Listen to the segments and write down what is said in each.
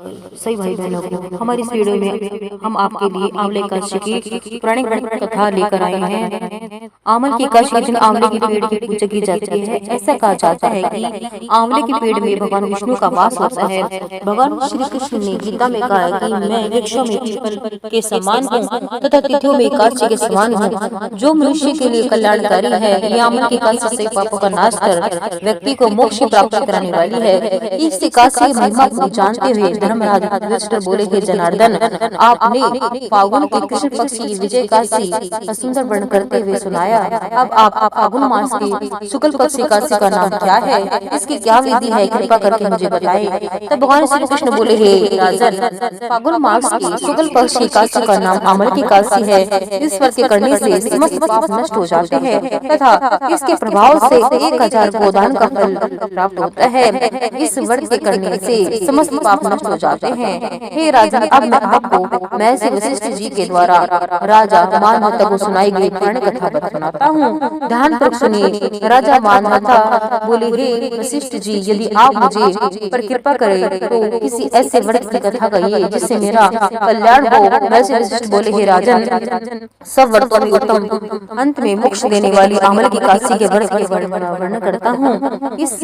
सही भाई बहनों को हमारी इस वीडियो में हम आपके लिए आंवले काशी की पौराणिक कथा लेकर आए हैं। आंवल की काशी के दिन आंवले के पेड़ की पूजा की जाती है। ऐसा कहा जाता है कि आंवले के पेड़ में भगवान विष्णु का वास होता है। भगवान श्री कृष्ण ने गीता में कहा है कि मैं वृक्षों में पीपल के समान हूँ तथा तिथियों में काशी के समान हूँ। जो मनुष्य के लिए कल्याणकारी है, ये आंवल की काशी से पापों का नाश कर व्यक्ति को मोक्ष प्राप्त कराने वाली है। इस काशी की महिमा को जानते हुए धर्मराज युधिष्ठिर बोले, हे जनार्दन, आपने फागुन के कृष्ण पक्ष की विजय काशी का सुंदर वर्णन करते हुए सुनाया। अब आप फागुन मास के शुक्ल पक्ष की काशी का नाम क्या है, इसकी क्या विधि है, कृपा करके मुझे बताएं। तब भगवान श्री कृष्ण बोले, हे राजन, फागुन मास के शुक्ल पक्ष की काशी का नाम आंवल की काशी है। इस व्रत के करने से समस्त पाप नष्ट हो जाते हैं तथा इसके प्रभाव से 1000 गोदान का फल प्राप्त होता है। इस व्रत के करने से समस्त पाप नष्ट हो जाते हैं। हे राजन, अब मैं आपको महर्षि वशिष्ठ जी के द्वारा राजा मानवता को सुनाई गई पौराणिक कथा सुनाता हूँ। ध्यानपूर्वक सुनिए। राजा मानवता बोले, हे वशिष्ठ जी, यदि आप मुझे पर कृपा करें तो किसी ऐसे व्रत की कथा कहिए जिससे मेरा कल्याण हो। महर्षि वशिष्ठ बोले, हे राजन, सब व्रतों में उत्तम अंत में मोक्ष देने वाली आंवल की काशी के व्रत के वर्णन करता हूँ। इस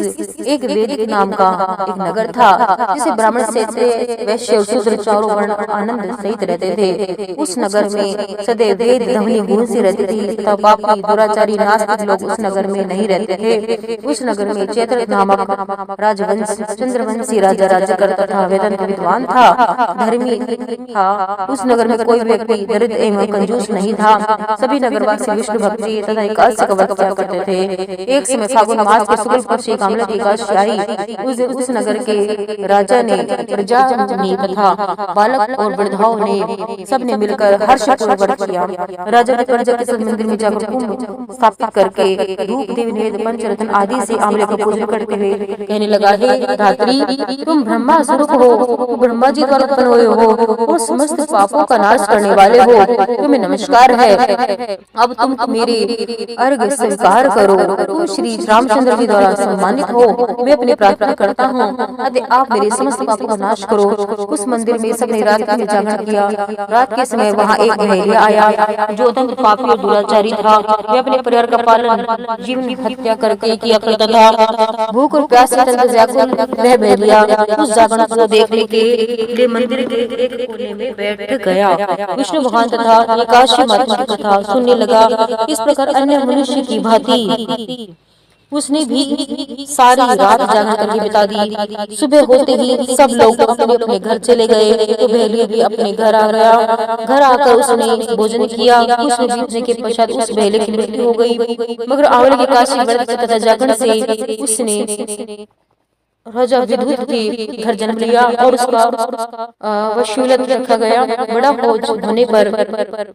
एक वैदिक नाम का एक नगर था जिसे ब्राह्मण क्षत्रिय वैश्य और शूद्र चारों वर्ण आनंद सहित रहते थे। उस नगर में सदैव वेद ध्वनि गूंजती रहती थी तथा पापी दुराचारी नास्तिक लोग उस नगर में नहीं रहते थे। उस नगर में चैत्र नामक राजवंश चंद्रवंशी राजा राज्य करता था। वेदांत विद्वान था, धर्मी था। उस नगर में कोई व्यक्ति दरिद्र एवं कंजूस नहीं था। सभी नगरवासी विष्णु भक्ति तथा एकादशी का व्रत किया करते थे। एक समय फागुन मास के शुक्ल पक्ष की आंवले की एकादशी आई। उस नगर के राजा ने, प्रजा ने तथा बालक और वृद्धाओं ने सबने मिलकर हर्षपूर्वक व्रत किया। राजा ने प्रजा के साथ मंदिर में जाकर कुंभ स्थापित करके धूप दीप नैवेद्य पंचरत्न आदि से आंवले का पूजन करते हुए कहने लगा, हे धात्री, तुम ब्रह्मा स्वरूप हो, ब्रह्मा जी द्वारा उत्पन्न हुए हो और समस्त पापों का नाश करने वाले हो। तुम्हें नमस्कार है। अब तुम मेरे अर्घ्य स्वीकार करो। तुम श्री रामचंद्र जी द्वारा सम्मानित हो। मैं अपनी प्रार्थना करता हूँ, अतः आप मेरे समस्त पापों का नाश करो। उस मंदिर में सबने रात में जागरण किया। रात के समय वहाँ एक बहेलिया आया जो अत्यंत पापी और दुराचारी था। वह अपने परिवार का पालन जीवन हत्या करके किया करता था। भूख और प्यास से अत्यंत व्याकुल वह बहेलिया उस जागरण को देखने के लिए मंदिर के एक कोने में बैठ गया। विष्णु भगवान तथा काशी माता की कथा सुनने लगा। इस प्रकार अन्य मनुष्य की भांति उसने भी सारी रात जागरण करके बिता दी। सुबह होते ही सब लोग अपने अपने घर चले गए तो बहेलिया भी अपने घर आ गया। घर आकर उसने भोजन किया। कुछ बीतने के पश्चात उस बहेलिया की मृत्यु हो गई। मगर आंवले की काशी व्रत तथा जागरण से उसने राजा विद्युत के घर जन्म लिया और उसका वशूलत रखा गया। बड़ा खोज होने पर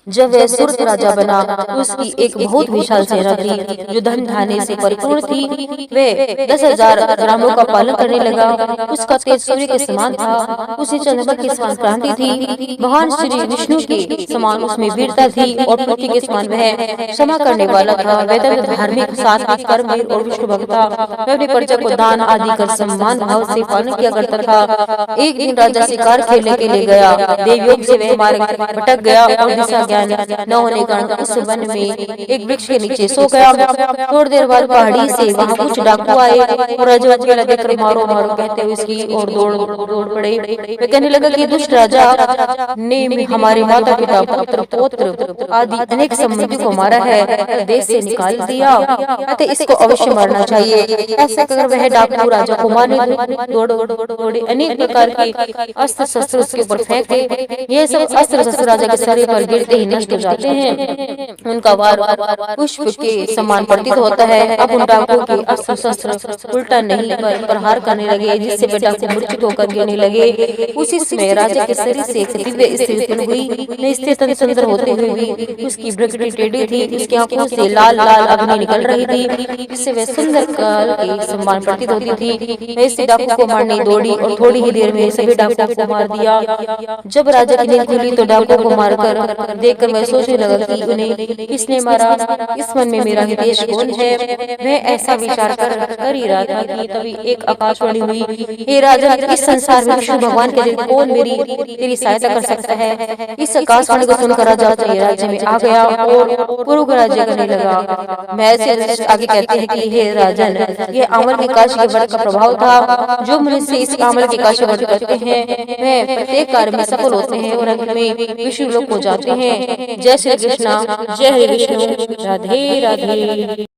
जब वह सुरत राजा बना तो उसकी एक बहुत विशाल सेना थी जो धन धान्य से परिपूर्ण थी। वह 10,000 ग्रामों का पालन करने लगा। उसका तेज सूर्य के समान था, उसे चंद्रमा के समान क्रांति थी। भगवान श्री विष्णु के समान उसमें वीरता थी और पृथ्वी के समान वह क्षमा करने वाला था। वह धार्मिक, सात्विक, कर्मवीर और विष्णु भक्त था। वह अपनी प्रजा को दान आदि कर सम्मान भाव से पालन किया करता था। एक दिन राजा शिकार खेलने के लिए गया। देवयोग से वह मार्ग भटक गया और दिशा न होने कारण उस वन में एक वृक्ष के नीचे सो गया। थोड़ी देर बाद पहाड़ी से वहां कुछ डाकू आए और राजा को लगे कर मारो मारो कहते हुए इसकी और दौड़ पड़े। वे कहने लगा कि दुष्ट राजा ने हमारे माता पिता पुत्र पौत्र आदि अनेक संबंधियों को मारा है, देश से निकाल दिया, अतः इसको अवश्य मारना चाहिए। ऐसा कर वह डाकू राजा को मारने दौड़े। अनेक प्रकार के अस्त्र शस्त्र उसके ऊपर फेंके। ये सब अस्त्र शस्त्र राजा के शरीर पर गिरते ही नष्ट हो जाते हैं। उनका वार पुष्प के समान प्रतीत होता है। अब उन डाकुओं के अस्त्र शस्त्र उल्टा नहीं पर प्रहार करने लगे, जिससे वे डाकू मूर्छित होकर गिरने लगे। उसी समय राजा के शरीर से एक दिव्य स्त्री उत्पन्न हुई। वह स्त्री अत्यंत सुंदर होते हुए भी उसकी भ्रुकुटी टेढ़ी थी। उसकी आंखों से लाल लाल अग्नि निकल रही थी, जिससे वह सुंदर काल के समान प्रतीत होती थी। वह इस डाकू को मारने दौड़ी और थोड़ी ही देर में सभी डाकुओं को मार दिया। जब राजा की नींद खुली तो डाकुओं को मारकर देख देखकर मैं सोचने लगा कि उन्हें किसने मारा, इस मन में मेरा हितेश कौन है। मैं ऐसा विचार कर ही रहा था कि तभी एक आकाशवाणी हुई, हे राजन, इस संसार में विष्णु भगवान के दिन कौन मेरी तेरी सहायता कर सकता है। इस आकाशवाणी को सुनकर राजा अपने राज्य में आ गया और पूर्व राज्य करने लगा। मैं से आगे कहते हैं कि हे राजन, ये अमल के काश के व्रत का प्रभाव था। जो मनुष्य इस अमल के काश व्रत करते हैं वे प्रत्येक कार्य में सफल होते हैं और अंत में विष्णु लोक को जाते हैं। जय श्री कृष्णा, जय हरि विष्णु, राधे राधे।